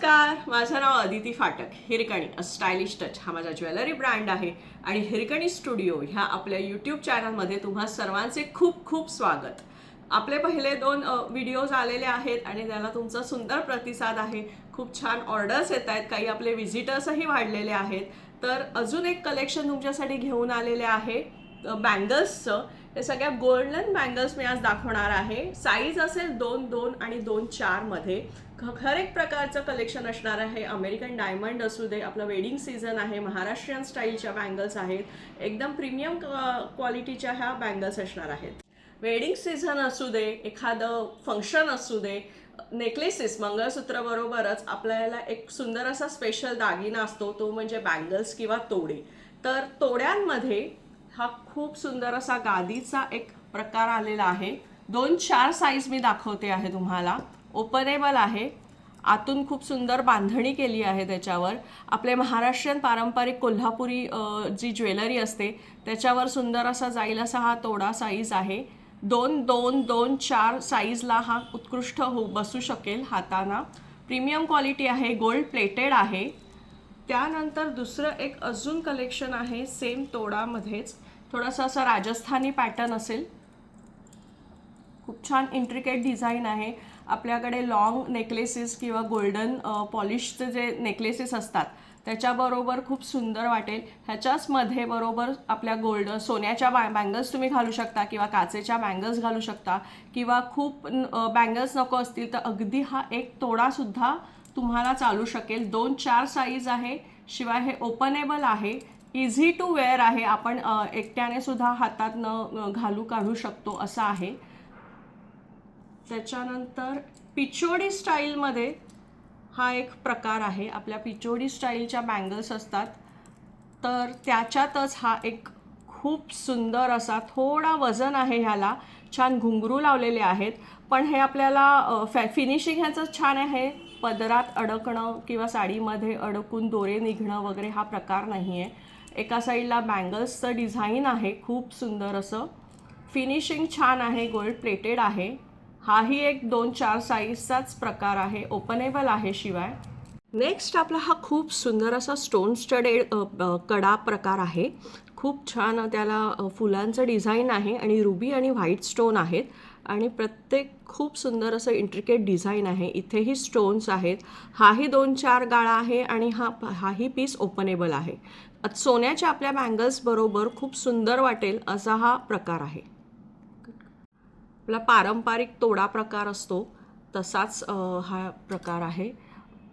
नमस्कार, माझं नाव अदिती फाटक. हिरकणी अ stylish touch हा माझा ज्वेलरी ब्रँड आहे आणि हिरकणी स्टुडिओ ह्या आपल्या यूट्यूब चॅनलमध्ये तुम्हा सर्वांचे खूप खूप स्वागत. आपले पहिले 2 व्हिडिओज आलेले आहेत आणि त्याला तुमचा सुंदर प्रतिसाद आहे. खूप छान ऑर्डर्स येत आहेत, काही आपले व्हिजिटर्सही वाढलेले आहेत. तर अजून एक कलेक्शन तुमच्यासाठी घेऊन आलेले आहे बँगल्सचं. हे सगळ्या गोल्डन बँगल्स मी आज दाखवणार आहे. साईज असेल 2-2 आणि 2-4 मध्ये. हर एक प्रकारचं कलेक्शन असणार आहे. अमेरिकन डायमंड असू दे, आपलं वेडिंग सीझन आहे, महाराष्ट्रीयन स्टाईलच्या बँगल्स आहेत, एकदम प्रीमियम क्वालिटीच्या ह्या बँगल्स असणार आहेत. वेडिंग सीझन असू दे, एखादं फंक्शन असू दे, नेकलेसेस मंगळसूत्र बरोबरच आपल्याला एक सुंदर असा स्पेशल दागिना असतो, तो म्हणजे बँगल्स किंवा तोडे. तर तोड्यांमध्ये हा खूप सुंदर असा गादीचा एक प्रकार आलेला आहे. 2-4 साईज मी दाखवते आहे तुम्हाला. ओपनेबल आहे, आतून खूप सुंदर बांधणी केली आहे त्याच्यावर. आपले महाराष्ट्रीयन पारंपरिक कोल्हापुरी जी ज्वेलरी असते त्याच्यावर सुंदर असा जाईल असा हा तोडा साईज आहे. 2-2-2-4 साईजला हा उत्कृष्ट बसू शकेल हाताना. प्रीमियम क्वालिटी आहे, गोल्ड प्लेटेड आहे. त्यानंतर दुसरं एक अजून कलेक्शन आहे सेम तोडामध्येच. थोडासा असा राजस्थानी पॅटर्न असेल. खूप छान इंट्रिकेट डिझाईन आहे. आपल्याकडे लॉंग नेकलेसेस किंवा गोल्डन पॉलिशचे जे नेकलेसेस असतात त्याच्याबरोबर खूप सुंदर वाटेल. ह्याच्याच मध्ये बरोबर आपल्या सोन्याच्या बँगल्स तुम्ही घालू शकता किंवा काचेच्या बँगल्स घालू शकता किंवा खूप बँगल्स नको असतील तर अगदी हा एक तोडासुद्धा तुम्हाला चालू शकेल. 2-4 साईज आहे. शिवाय हे ओपनेबल आहे, इझी टू वेअर आहे. आपण एकट्याने सुद्धा हातात न घालू काढू शकतो असं आहे. त्याच्यानंतर पिचोडी स्टाईलमध्ये हा एक प्रकार आहे. आपल्या पिचोडी स्टाईलच्या बँगल्स असतात तर त्याच्यातच हा एक खूप सुंदर असा थोडा वजन आहे. ह्याला छान घुंगरू लावलेले आहेत, पण हे आपल्याला फिनिशिंग ह्याचं छान आहे. पदरात अडकणं किंवा साडीमध्ये अडकून दोरे निघणं वगैरे हा प्रकार नाही आहे. एका साईडला बँगल्सचं डिझाईन आहे, खूप सुंदर असं. फिनिशिंग छान आहे, गोल्ड प्लेटेड आहे. हाही एक 2-4 साईजचाच प्रकार आहे, ओपनेबल आहे. शिवाय नेक्स्ट आपला हा खूप सुंदर असा स्टोन स्टडेड कडा प्रकार आहे. खूप छान त्याला फुलांचं डिझाईन आहे आणि रुबी आणि व्हाईट स्टोन आहेत आणि प्रत्येक खूप सुंदर असं इंट्रिकेट डिझाईन आहे. इथेही स्टोन्स आहेत. हाही 2-4 गाळा आहे आणि हाही पीस ओपनेबल आहे. सोन्याच्या आपल्या बँगल्स बरोबर खूप सुंदर वाटेल असा हा प्रकार आहे. आपला पारंपरिक तोडा प्रकार असतो तसाच हा प्रकार आहे.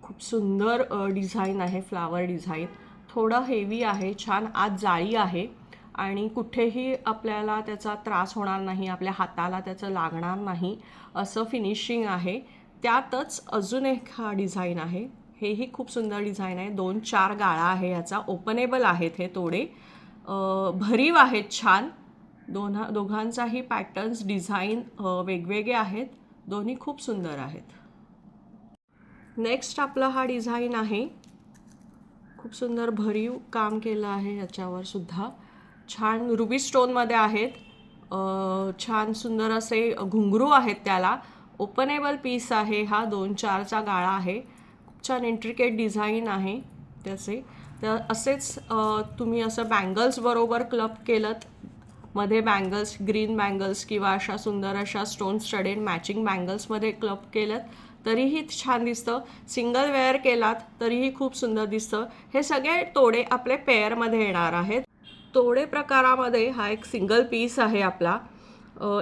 खूप सुंदर डिझाईन आहे, फ्लावर डिझाईन. थोडं हेवी आहे, छान आत जाळी आहे आणि कुठेही आपल्याला त्याचा त्रास होणार नाही, आपल्या हाताला त्याचं लागणार नाही असं फिनिशिंग आहे. त्यातच अजून एक हा डिझाईन आहे. हेही खूप सुंदर डिझाईन आहे. 2-4 गाळा आहे याचा. ओपनेबल आहेत हे तोडे. भरीव आहेत छान. दोघांचाही पॅटर्न्स डिझाईन वेगवेगळे आहेत. दोन्ही खूप सुंदर आहेत. नेक्स्ट आपला हा डिझाईन आहे. खूप सुंदर भरीव काम केलं आहे याच्यावर सुद्धा. छान रुबी स्टोनमध्ये आहेत. छान सुंदर असे घुंगरू आहेत त्याला. ओपनेबल पीस आहे हा. 2-4चा गाळा आहे. खूप छान इंट्रिकेट डिझाईन आहे त्याचे. तर असेच तुम्ही असं बँगल्स बरोबर क्लब केलं, मध्ये बँगल्स ग्रीन बँगल्स किंवा अशा सुंदर अशा स्टोन स्टडेड मॅचिंग बँगल्समध्ये क्लब केलं तरीही छान दिसतं. सिंगल वेअर केलात तरीही खूप सुंदर दिसतं. हे सगळे तोडे आपले पेअरमध्ये येणार आहेत. तोडे प्रकारामध्ये हा एक सिंगल पीस आहे आपला.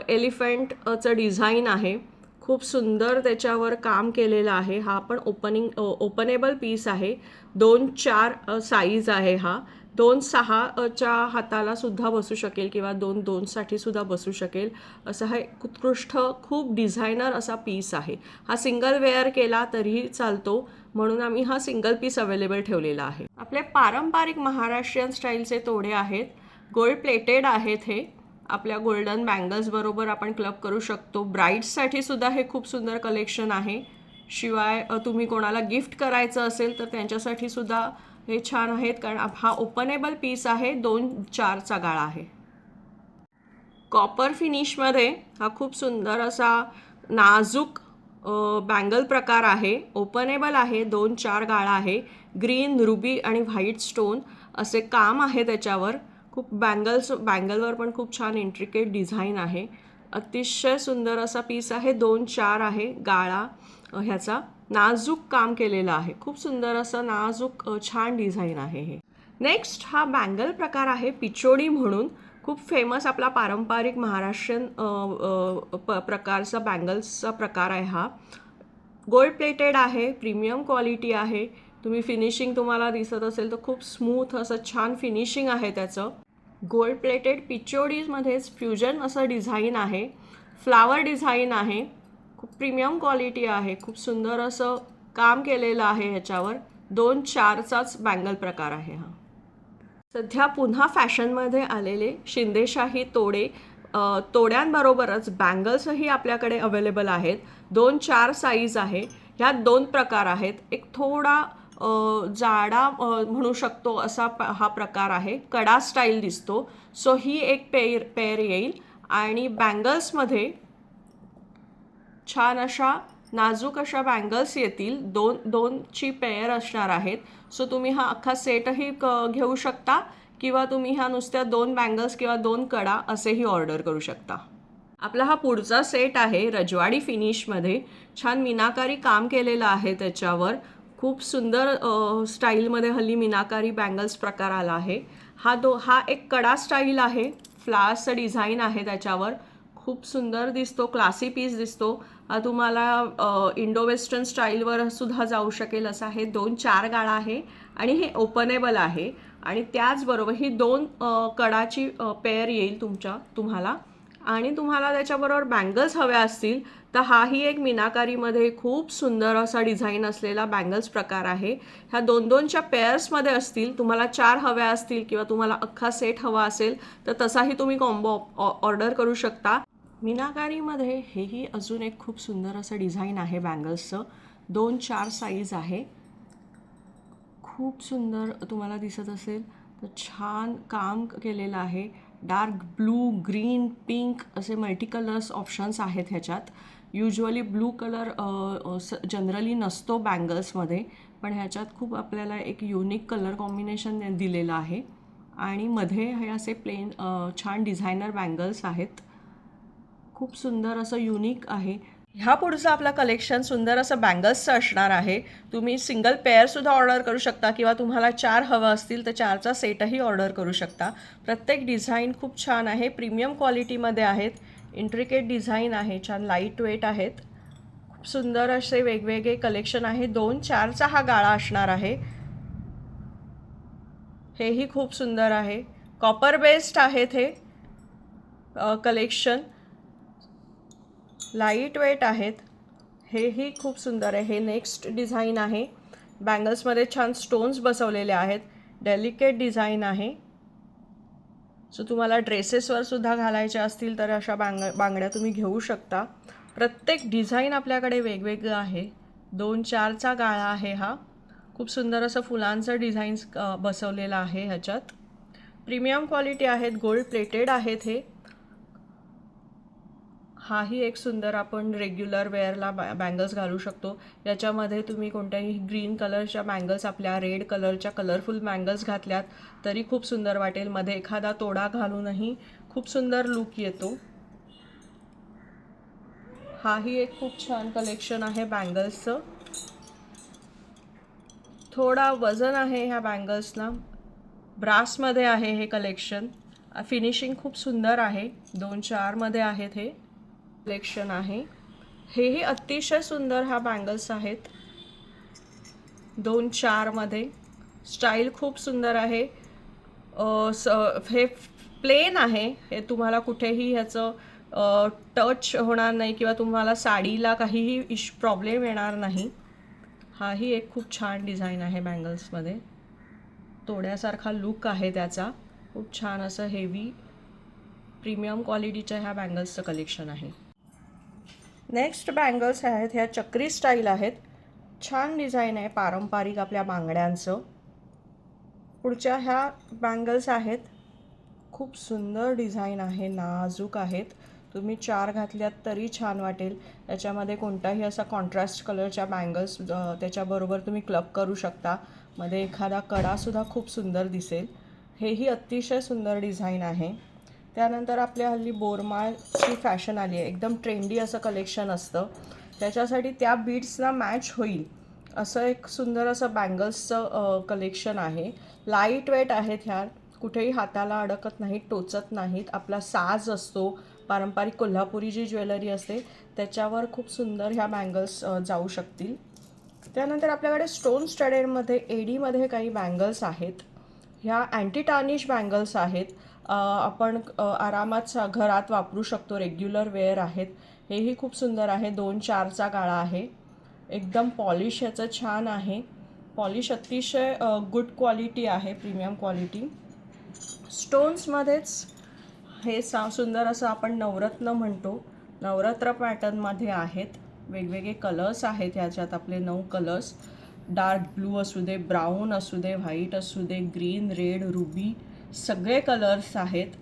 एलिफंटचं डिझाईन आहे. खूप सुंदर त्याच्यावर काम केलेलं आहे. हा पण ओपनेबल पीस आहे. 2-4 साईज आहे हा. 2-6च्या हाताला सुद्धा बसू शकेल किंवा 2-2साठी सुद्धा बसू शकेल असं हा उत्कृष्ट खूप डिझायनर असा पीस आहे. हा सिंगल वेअर केला तरीही चालतो, म्हणून आम्ही हा सिंगल पीस अवेलेबल ठेवलेला आहे. आपले पारंपरिक महाराष्ट्रीयन स्टाईलचे तोडे आहेत. गोल्ड प्लेटेड आहेत हे. आपल्या गोल्डन बँगल्स बरोबर आपण क्लब करू शकतो. ब्राईड्ससाठी सुद्धा हे खूप सुंदर कलेक्शन आहे. शिवाय तुम्ही कोणाला गिफ्ट करायचं असेल तर त्यांच्यासाठी सुद्धा हे छान आहेत, कारण हा ओपनेबल पीस आहे. 2-4चा गाळा आहे. कॉपर फिनिशमध्ये हा खूप सुंदर असा नाजूक बँगल प्रकार आहे, ओपनेबल आहे, 2-4 गाळा आहे, ग्रीन, रुबी आणि व्हाईट स्टोन असे काम आहे त्याच्यावर. खूप बँगलवर पण खूप छान इंट्रिकेट डिझाईन आहे. अतिशय सुंदर असा पीस आहे, 2-4 आहे गाळा ह्याचा. नाजूक काम केलेलं आहे, खूप सुंदर असं नाजूक छान डिझाईन आहे हे. नेक्स्ट हा बँगल प्रकार आहे पिचोडी म्हणून. खूप फेमस आपला पारंपरिक महाराष्ट्रीयन प्रकारचा बँगल्सचा प्रकार आहे हा. गोल्ड प्लेटेड आहे, प्रीमियम क्वालिटी आहे. तुम्ही फिनिशिंग तुम्हाला दिसत असेल तर खूप स्मूथ असं छान फिनिशिंग आहे त्याचं. गोल्ड प्लेटेड पिचोडीमध्येच फ्युजन असं डिझाईन आहे, फ्लावर डिझाईन आहे. खूप प्रीमियम क्वालिटी आहे, खूप सुंदर असं काम केलेलं आहे ह्याच्यावर. 2-4चाच बँगल प्रकार आहे हा. सध्या पुन्हा फॅशनमध्ये आलेले शिंदेशाही तोडे, तोड्यांबरोबरच बँगल्सही आपल्याकडे अवेलेबल आहेत. 2-4 साईज आहे. ह्यात 2 प्रकार आहेत. एक थोडा जाडा म्हणू शकतो असा हा प्रकार आहे, कडा स्टाईल दिसतो. सो ही एक पेअर येईल. आणि बँगल्समध्ये छान अशा नाजूक अशा बँगल्स येतील. 2ची पेअर असणार आहेत. सो तुम्ही हा अख्खा सेटही घेऊ शकता किंवा तुम्ही ह्या नुसत्या 2 बँगल्स किंवा 2 कडा असेही ऑर्डर करू शकता. आपला हा पुढचा सेट आहे रजवाडी फिनिशमध्ये. छान मीनाकारी काम केलेलं आहे त्याच्यावर. खूप सुंदर स्टाईलमध्ये हल्ली मीनाकारी बँगल्स प्रकार आला आहे. हा एक कडा स्टाईल आहे, फ्लावर्सचं डिझाईन आहे त्याच्यावर. खूप सुंदर दिसतो, क्लासी पीस दिसतो. हा तुम्हाला इंडो वेस्टर्न स्टाईलवर सुद्धा जाऊ शकेल असा आहे. 2-4 गाळा आहे आणि हे ओपनेबल आहे. आणि त्याचबरोबर ही 2 कडाची पेअर येईल तुम्हाला. आणि तुम्हाला त्याच्याबरोबर बँगल्स हव्या असतील तर हाही एक मीनाकारीमध्ये खूप सुंदर असा डिझाईन असलेला बँगल्स प्रकार आहे. ह्या 2-2च्या पेअर्समध्ये असतील. तुम्हाला 4 हव्या असतील किंवा तुम्हाला अख्खा सेट हवा असेल तर तसाही तुम्ही कॉम्बो ऑर्डर करू शकता. मीनाकारीमध्ये हेही अजून एक खूप सुंदर असं डिझाईन आहे बँगल्सचं. 2-4 साईज आहे. खूप सुंदर तुम्हाला दिसत असेल तर छान काम केलेलं आहे. डार्क ब्लू, ग्रीन, पिंक असे मल्टी कलर्स ऑप्शन्स आहेत ह्याच्यात. युजली ब्लू कलर जनरली नसतो बँगल्समध्ये, पण ह्याच्यात खूप आपल्याला एक युनिक कलर कॉम्बिनेशन दिलेलं आहे. आणि मध्ये हे असे प्लेन छान डिझायनर बँगल्स आहेत. खूप सुंदर असं युनिक आहे. ह्या पुढचं आपलं कलेक्शन सुंदर असं बँगल्सचं असणार आहे. तुम्ही सिंगल पेअरसुद्धा ऑर्डर करू शकता किंवा तुम्हाला 4 हवं असतील तर 4चा सेटही ऑर्डर करू शकता. प्रत्येक डिझाईन खूप छान आहे, प्रीमियम क्वालिटीमध्ये आहेत. इंट्रिकेट डिझाईन आहे, छान लाईट वेट आहेत. खूप सुंदर असे वेगवेगळे कलेक्शन आहे. 2-4चा हा गाळा असणार आहे. हेही खूप सुंदर आहे. कॉपर बेस्ड आहेत हे कलेक्शन. लाईट वेट आहेत. हेही खूप सुंदर आहे. हे नेक्स्ट डिझाईन आहे. बँगल्समध्ये छान स्टोन्स बसवलेले आहेत. डेलिकेट डिझाईन आहे. सो तुम्हाला ड्रेसेसवर सुद्धा घालायच्या असतील तर अशा बांगड्या तुम्ही घेऊ शकता. प्रत्येक डिझाईन आपल्याकडे वेगवेगळं आहे. 2-4चा गाळा आहे हा. खूप सुंदर असं फुलांचं डिझाईन्स बसवलेलं आहे ह्याच्यात. प्रीमियम क्वालिटी आहेत, गोल्ड प्लेटेड आहेत हे. हाही एक सुंदर आपण रेग्युलर वेअरला बँगल्स घालू शकतो. याच्यामध्ये तुम्ही कोणत्याही ग्रीन कलरच्या बँगल्स, आपल्या रेड कलरच्या कलरफुल बँगल्स घातल्यात तरी खूप सुंदर वाटेल. मध्ये एखादा तोडा घालूनही खूप सुंदर लुक येतो. हाही एक खूप छान कलेक्शन आहे बँगल्सचं. थोडा वजन आहे ह्या बँगल्सला. ब्रासमध्ये आहे हे कलेक्शन. फिनिशिंग खूप सुंदर आहे. 2-4मध्ये आहेत हे कलेक्शन आहे. हेही अतिशय सुंदर हा बँगल्स आहेत. 2-4मध्ये स्टाईल खूप सुंदर आहे. हे प्लेन आहे. हे तुम्हाला कुठेही ह्याचं टच होणार नाही किंवा तुम्हाला साडीला काहीही प्रॉब्लेम येणार नाही. हाही एक खूप छान डिझाईन आहे बँगल्समध्ये. तोड्यासारखा लुक आहे त्याचा. खूप छान असं हेवी प्रीमियम क्वालिटीच्या ह्या बँगल्सचं कलेक्शन आहे. नेक्स्ट बँगल्स आहेत, ह्या चक्री स्टाईल आहेत. छान डिझाईन आहे पारंपरिक आपल्या बांगड्यांचं. पुढच्या ह्या बँगल्स आहेत. खूप सुंदर डिझाईन आहे, नाजूक आहेत. तुम्ही 4 घातल्यात तरी छान वाटेल. त्याच्यामध्ये कोणताही असा कॉन्ट्रास्ट कलरच्या बँगल्स त्याच्याबरोबर तुम्ही क्लब करू शकता. मध्ये एखादा कडासुद्धा खूप सुंदर दिसेल. हेही अतिशय सुंदर डिझाईन आहे. त्यानंतर आपल्या हल्ली बोरमाळची फॅशन आली आहे. एकदम ट्रेंडी असं कलेक्शन असतं. त्याच्यासाठी त्या बीड्सला मॅच होईल असं एक सुंदर असं बँगल्सचं कलेक्शन आहे. लाईट वेट आहेत ह्या, कुठेही हाताला अडकत नाहीत, टोचत नाहीत. आपला साज असतो, पारंपरिक कोल्हापुरी जी ज्वेलरी असते त्याच्यावर खूप सुंदर ह्या बँगल्स जाऊ शकतील. त्यानंतर आपल्याकडे स्टोन स्टडेडमध्ये एडीमध्ये काही बँगल्स आहेत. ह्या अँटी टार्निश बँगल्स आहेत. आपण आरामात घरात वापरू शकतो, रेग्युलर वेअर आहेत. हेही खूप सुंदर आहे. 2-4चा गाळा आहे. एकदम पॉलिश ह्याचं छान आहे. पॉलिश अतिशय गुड क्वालिटी आहे, प्रीमियम क्वालिटी. स्टोन्समध्येच हे सुंदर असं आपण नवरत्न म्हणतो, नवरात्र पॅटर्नमध्ये आहेत. वेगवेगळे कलर्स आहेत ह्याच्यात, आपले 9 कलर्स. डार्क ब्लू असू दे, ब्राऊन असू दे, व्हाईट असू दे, ग्रीन, रेड, रुबी, सगळे कलर्स आहेत.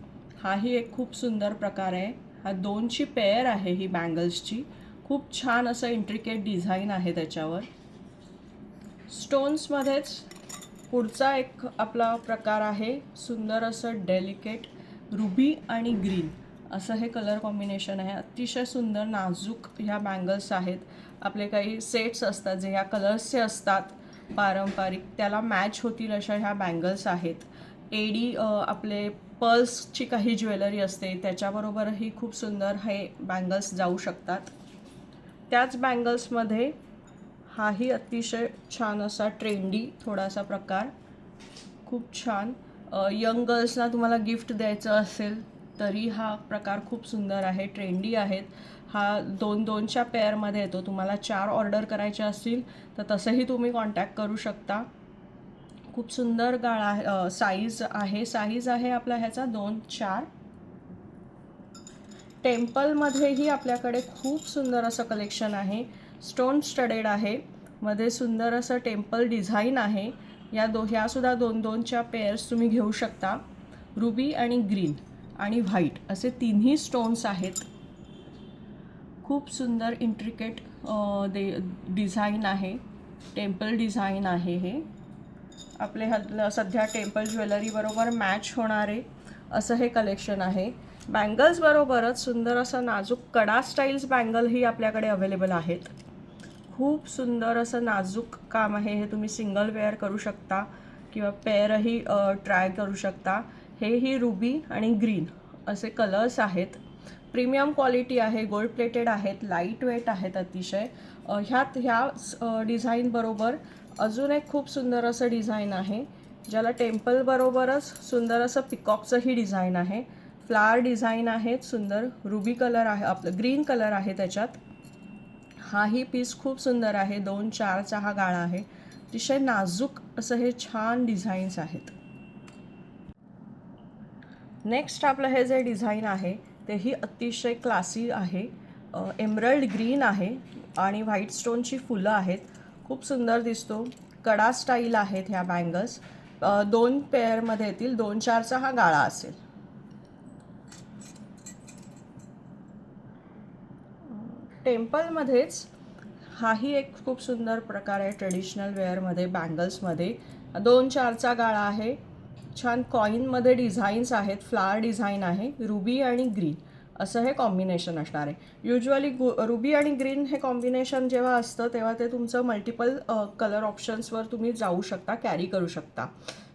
हाही एक खूप सुंदर प्रकार आहे. हा 2ची पेअर आहे ही बँगल्सची. खूप छान असं इंट्रिकेट डिझाईन आहे त्याच्यावर. स्टोन्समध्येच पुढचा एक आपला प्रकार आहे, सुंदर असं डेलिकेट रुबी आणि ग्रीन असं हे कलर कॉम्बिनेशन आहे. अतिशय सुंदर नाजूक ह्या बँगल्स आहेत. आपले काही सेट्स असतात जे ह्या कलर्सचे असतात पारंपरिक, त्याला मॅच होतील अशा ह्या बँगल्स आहेत. एडी आपले पर्ल्सची काही ज्वेलरी असते त्याच्याबरोबरही खूप सुंदर हे बँगल्स जाऊ शकतात. त्याच बँगल्समध्ये हाही अतिशय छान असा ट्रेंडी थोडासा प्रकार, खूप छान. यंग गर्ल्सना तुम्हाला गिफ्ट द्यायचं असेल तरी हा प्रकार खूप सुंदर आहे, ट्रेंडी आहेत. हा 2-2च्या पेअरमध्ये येतो. तुम्हाला 4 ऑर्डर करायच्या असतील तर तसंही तुम्ही कॉन्टॅक्ट करू शकता. खूप सुंदर गाळा साईज आहे आपला ह्याचा 2-4. टेम्पलमध्येही आपल्याकडे खूप सुंदर असं कलेक्शन आहे. स्टोन स्टडेड आहे, मध्ये सुंदर असं टेम्पल डिझाईन आहे. ह्यासुद्धा 2-2च्या पेअर्स तुम्ही घेऊ शकता. रुबी आणि ग्रीन आणि व्हाईट असे तिन्ही स्टोन्स आहेत. खूप सुंदर इंट्रिकेट डिझाईन आहे, टेम्पल डिझाईन आहे. हे आपले सध्या टेम्पल ज्वेलरी बरोबर मॅच होणारे असं हे कलेक्शन आहे. बँगल्स बरोबरच सुंदर असं नाजूक कडा स्टाईल्स बँगलही आपल्याकडे अवेलेबल आहेत. खूप सुंदर असं नाजूक काम आहे. हे तुम्ही सिंगल वेअर करू शकता किंवा पेअरही ट्राय करू शकता. हेही रुबी आणि ग्रीन असे कलर्स आहेत. प्रीमियम क्वालिटी आहे, गोल्ड प्लेटेड आहेत, लाईट वेट आहेत अतिशय. ह्या डिझाईनबरोबर अजून एक खूप सुंदर असं डिझाईन आहे ज्याला टेम्पलबरोबरच सुंदर असं पिकॉकचंही डिझाईन आहे. फ्लावर डिझाईन आहेत, सुंदर रुबी कलर आहे, आपलं ग्रीन कलर आहे त्याच्यात. हाही पीस खूप सुंदर आहे. 2-4चा हा गाळा आहे. अतिशय नाजूक असं हे छान डिझाईन्स आहेत. नेक्स्ट आपलं हे जे डिझाईन आहे तेही अतिशय क्लासी आहे. एमरल्ड ग्रीन आहे आणि व्हाईट स्टोनची फुलं आहेत. खूप सुंदर दिसतो. कडा स्टाईल आहेत ह्या बँगल्स. 2 पेअरमध्ये येतील. 2-4चा हा गाळा असेल. टेम्पलमध्येच हाही एक खूप सुंदर प्रकार आहे ट्रेडिशनल वेअरमध्ये, बँगल्समध्ये. 2-4चा गाळा आहे. छान कॉईनमध्ये डिझाईन्स आहेत, फ्लावर डिझाईन आहे, रुबी आणि ग्रीन असं हे कॉम्बिनेशन असणार आहे. युजली रुबी आणि ग्रीन हे कॉम्बिनेशन जेव्हा असतं तेव्हा ते तुमचं मल्टिपल कलर ऑप्शन्सवर तुम्ही जाऊ शकता, कॅरी करू शकता.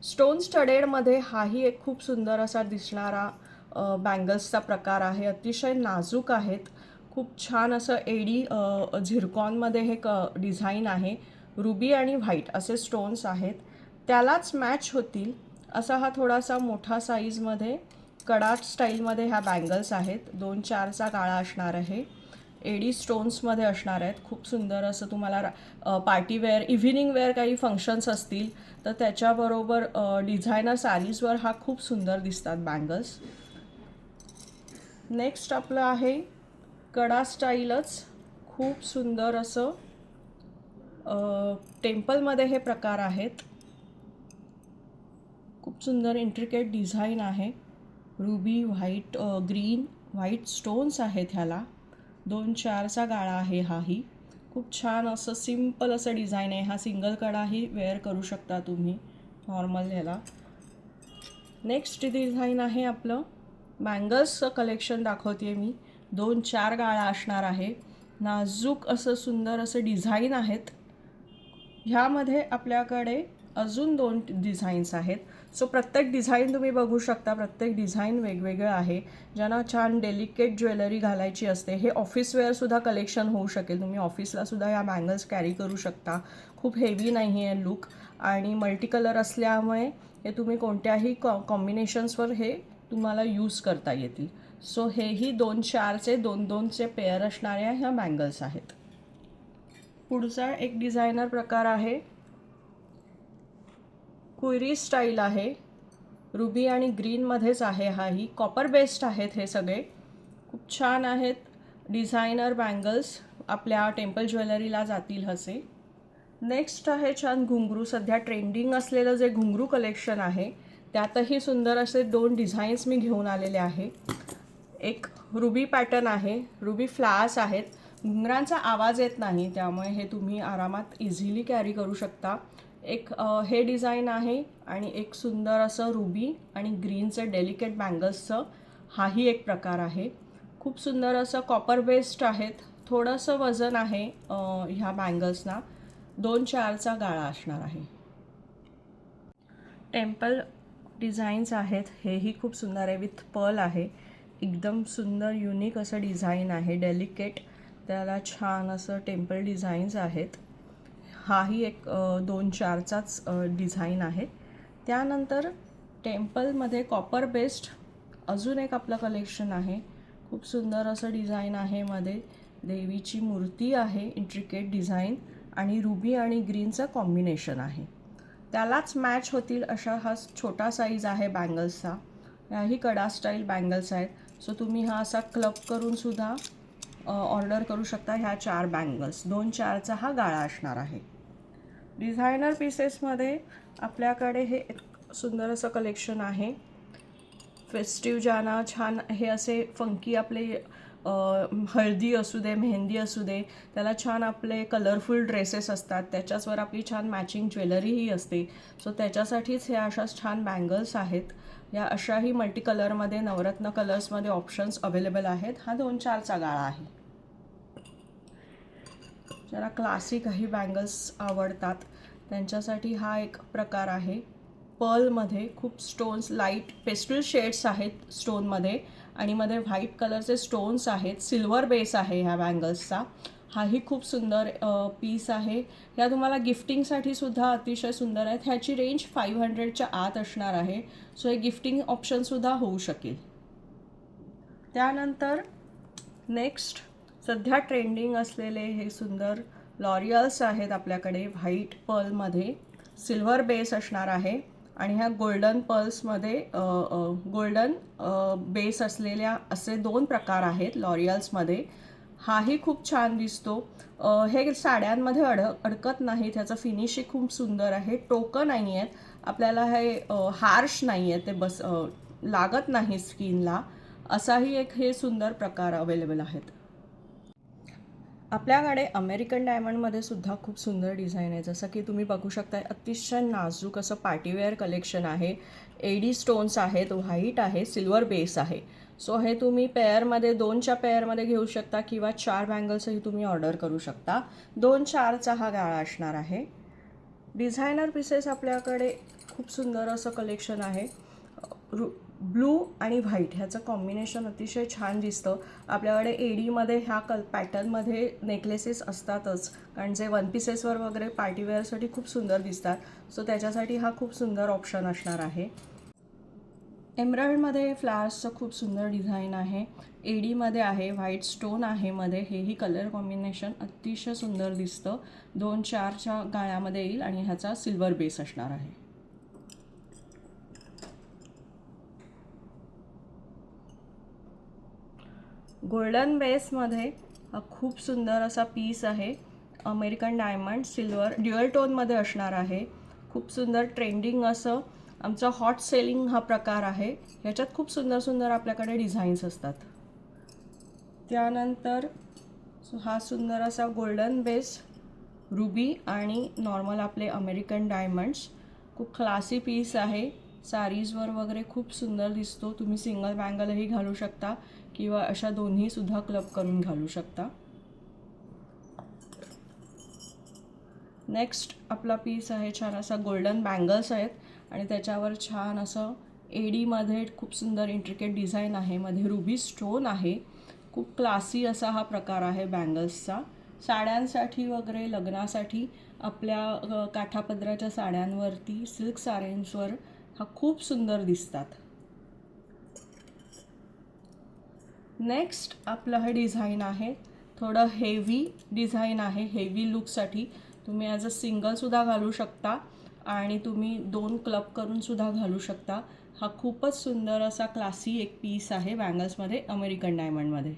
स्टोन स्टडेडमध्ये हाही एक खूप सुंदर असा दिसणारा बँगल्सचा प्रकार आहे. अतिशय नाजूक आहेत. खूप छान असं एडी झिरकॉनमध्ये हे डिझाईन आहे. रुबी आणि व्हाईट असे स्टोन्स आहेत. त्यालाच मॅच होतील असा हा थोडासा मोठा साईजमध्ये कडा स्टाईलमध्ये ह्या बँगल्स आहेत. 2-4चा गाळा असणार आहे. एडी स्टोन्समध्ये असणार आहेत. खूप सुंदर असं तुम्हाला पार्टीवेअर, इव्हिनिंग वेअर काही फंक्शन्स असतील तर त्याच्याबरोबर डिझायनर साडीजवर हा खूप सुंदर दिसतात बँगल्स. नेक्स्ट आपलं आहे कडा स्टाईलच खूप सुंदर असं टेम्पलमध्ये हे प्रकार आहेत. खूप सुंदर इंट्रिकेट डिझाईन आहे. Ruby, white, green white stones आहेत ह्याला. 2-4चा गाळा आहे हाही. खूप छान असं सिम्पल असं डिझाईन आहे. हा सिंगल कडाही वेअर करू शकता तुम्ही नॉर्मल ह्याला. नेक्स्ट डिझाईन आहे आपलं बँगल्सचं कलेक्शन दाखवते मी. 2-4 गाळा असणार आहे. नाजूक असं सुंदर असं डिझाईन आहेत. ह्यामध्ये आपल्याकडे अजून 2 डिझाईन्स आहेत. सो प्रत्येक डिझाईन तुम्ही बघू शकता. प्रत्येक डिझाईन वेगवेगळं आहे. ज्यांना छान डेलिकेट ज्वेलरी घालायची असते, हे ऑफिस वेअरसुद्धा कलेक्शन होऊ शकेल. तुम्ही ऑफिसलासुद्धा या बँगल्स कॅरी करू शकता. खूप हेवी नाही आहे लुक आणि मल्टी कलर असल्यामुळे हे तुम्ही कोणत्याही कॉम्बिनेशन्सवर हे तुम्हाला यूज करता येतील. सो हेही 2-4चे 2-2चे पेअर असणाऱ्या ह्या बँगल्स आहेत. पुढचा एक डिझायनर प्रकार आहे. क्वेरी स्टाईल आहे. रुबी आणि ग्रीनमध्येच आहे. हाही कॉपर बेस्ड आहेत. हे सगळे खूप छान आहेत. डिझायनर बँगल्स आपल्या टेम्पल ज्वेलरीला जातील असे. नेक्स्ट आहे छान घुंगरू. सध्या ट्रेंडिंग असलेलं जे घुंगरू कलेक्शन आहे त्यातही सुंदर असे 2 डिझाईन्स मी घेऊन आलेले आहे. एक रुबी पॅटर्न आहे. रुबी फ्लावर्स आहेत. घुंगरांचा आवाज येत नाही, त्यामुळे हे तुम्ही आरामात इझिली कॅरी करू शकता. एक हे डिझाईन आहे आणि एक सुंदर असं रुबी आणि ग्रीनचं डेलिकेट बँगल्सचं हाही एक प्रकार आहे. खूप सुंदर असं कॉपर बेस्ड आहेत. थोडंसं वजन आहे ह्या बँगल्सना. 2-4चा गाळा असणार आहे. टेम्पल डिझाईन्स आहेत. हेही खूप सुंदर आहे. विथ पर्ल आहे. एकदम सुंदर युनिक असं डिझाईन आहे. डेलिकेट त्याला छान असं टेम्पल डिझाईन्स आहेत. हाही एक 2-4चाच डिझाईन आहे. त्यानंतर टेम्पलमध्ये कॉपर बेस्ड अजून एक आपलं कलेक्शन आहे. खूप सुंदर असं डिझाईन आहे. मध्ये देवीची मूर्ती आहे. इंट्रिकेट डिझाईन आणि रुबी आणि ग्रीनचं कॉम्बिनेशन आहे. त्यालाच मॅच होतील अशा हा छोटा साईज आहे बँगल्सचा. ह्याही कडा स्टाईल बँगल्स आहेत. सो तुम्ही हा असा क्लब करूनसुद्धा ऑर्डर करू शकता. ह्या 4 बँगल्स 2-4चा हा गाळा असणार आहे. डिझायनर पीसेसमध्ये आपल्याकडे हे एक सुंदर असं कलेक्शन आहे. फेस्टिव्ह ज्यांना छान हे असे फंकी आपले हळदी असू दे, मेहंदी असू दे, त्याला छान आपले कलरफुल ड्रेसेस असतात. त्याच्याचवर आपली छान मॅचिंग ज्वेलरीही असते. सो त्याच्यासाठीच ह्या अशा छान बँगल्स आहेत. या अशाही मल्टी कलरमध्ये, नवरत्न कलर्समध्ये ऑप्शन्स अवेलेबल आहेत. हा 2-4चा गाळा आहे. ज्याला क्लासिक काही बँगल्स आवडतात त्यांच्यासाठी हा एक प्रकार आहे. पर्लमध्ये खूप स्टोन्स, लाईट पेस्टल शेड्स आहेत स्टोनमध्ये आणि मध्ये व्हाईट कलरचे स्टोन्स आहेत. सिल्वर बेस आहे ह्या बँगल्सचा. हाही खूप सुंदर पीस आहे. ह्या तुम्हाला गिफ्टिंगसाठी सुद्धा अतिशय सुंदर आहेत. ह्याची रेंज 500च्या आत असणार आहे. सो हे गिफ्टिंग ऑप्शनसुद्धा होऊ शकेल. त्यानंतर नेक्स्ट सध्या ट्रेंडिंग असलेले हे सुंदर लॉरियल्स आहेत आपल्याकडे. व्हाईट पर्लमध्ये सिल्वर बेस असणार आहे आणि ह्या गोल्डन पर्ल्समध्ये गोल्डन बेस असलेल्या असे 2 प्रकार आहेत लॉरियल्समध्ये. हाही खूप छान दिसतो. हे साड्यांमध्ये अडकत नाही. त्याचं फिनिशिंग खूप सुंदर आहे. टोकं नाही आहेत आपल्याला. हे हार्श नाही आहेत. ते लागत नाही स्किनला. असाही एक हे सुंदर प्रकार अवेलेबल आहेत. आपल्याकडे अमेरिकन डायमंडमध्ये सुद्धा खूप सुंदर डिझाईन आहे. जसं की तुम्ही बघू शकता, अतिशय नाजूक असं पार्टीवेअर कलेक्शन आहे. एडी स्टोन्स आहेत, व्हाईट आहे, सिल्वर बेस आहे. सो हे तुम्ही पेअरमध्ये 2च्या पेअरमध्ये घेऊ शकता किंवा 4 बँगल्सही तुम्ही ऑर्डर करू शकता. 2-4चा हा गाळा असणार आहे. डिझायनर पीसेस आपल्याकडे खूप सुंदर असं कलेक्शन आहे. ब्लू आणि व्हाईट ह्याचं कॉम्बिनेशन अतिशय छान दिसतं. आपल्याकडे एडीमध्ये ह्या पॅटर्नमध्ये नेकलेसेस असतातच, कारण जे 1 पीसेसवर वगैरे पार्टीवेअरसाठी खूप सुंदर दिसतात. सो त्याच्यासाठी हा खूप सुंदर ऑप्शन असणार आहे. एमराल्डमध्ये फ्लावर्सचं खूप सुंदर डिझाईन आहे. एडीमध्ये आहे, व्हाईट स्टोन आहे मध्ये. हेही कलर कॉम्बिनेशन अतिशय सुंदर दिसतं. 2-4च्या गाळ्यामध्ये येईल आणि ह्याचा सिल्वर बेस असणार आहे. गोल्डन बेसमध्ये खूप सुंदर असा पीस आहे. अमेरिकन डायमंड सिल्वर ड्युअल टोनमध्ये असणार आहे. खूप सुंदर ट्रेंडिंग असं आमचं हॉट सेलिंग हा प्रकार आहे. ह्याच्यात खूप सुंदर सुंदर आपल्याकडे डिझाईन्स असतात. त्यानंतर हा सुंदर असा गोल्डन बेस रुबी आणि नॉर्मल आपले अमेरिकन डायमंड्स. खूप क्लासी पीस आहे. साडीजवर वगैरे खूप सुंदर दिसतो. तुम्ही सिंगल बँगलही घालू शकता किंवा अशा दोन्हीसुद्धा क्लब करून घालू शकता. नेक्स्ट आपला पीस आहे छान असा गोल्डन बँगल्स आहेत आणि त्याच्यावर छान असं एडीमध्ये खूप सुंदर इंट्रिकेट डिझाईन आहे. मध्ये रुबी स्टोन आहे. खूप क्लासी असा हा प्रकार आहे बँगल्सचा. साड्यांसाठी वगैरे लग्नासाठी आपल्या काठापदराच्या साड्यांवरती सिल्क साड्यांवर हा खूप सुंदर दिसतात. नेक्स्ट आपलं हे डिझाईन आहे. थोडं हेवी डिझाईन आहे. हेवी लुकसाठी तुम्ही ॲज अ सिंगलसुद्धा घालू शकता आणि तुम्ही 2 क्लब करूनसुद्धा घालू शकता. हा खूपच सुंदर असा क्लासी एक पीस आहे बँगल्समध्ये अमेरिकन डायमंडमध्ये.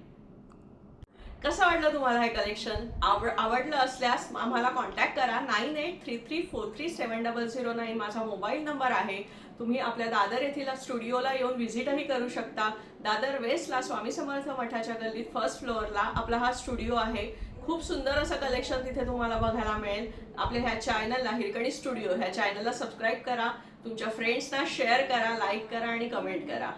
कसं वाटलं तुम्हाला हे कलेक्शन? आवडलं असल्यास आम्हाला कॉन्टॅक्ट करा. 9833433709 माझा मोबाईल नंबर आहे. तुम्ही आपल्या दादर येथील स्टुडिओला येऊन व्हिजिटही करू शकता. दादर वेस्टला स्वामी समर्थ मठाच्या गल्लीत फर्स्ट फ्लोअरला आपला हा स्टुडिओ आहे. खूप सुंदर असं कलेक्शन तिथे तुम्हाला बघायला मिळेल. आपल्या ह्या चॅनलला हिरकणी स्टुडिओ ह्या चॅनलला सबस्क्राईब करा. तुमच्या फ्रेंड्सना शेअर करा, लाईक करा आणि कमेंट करा.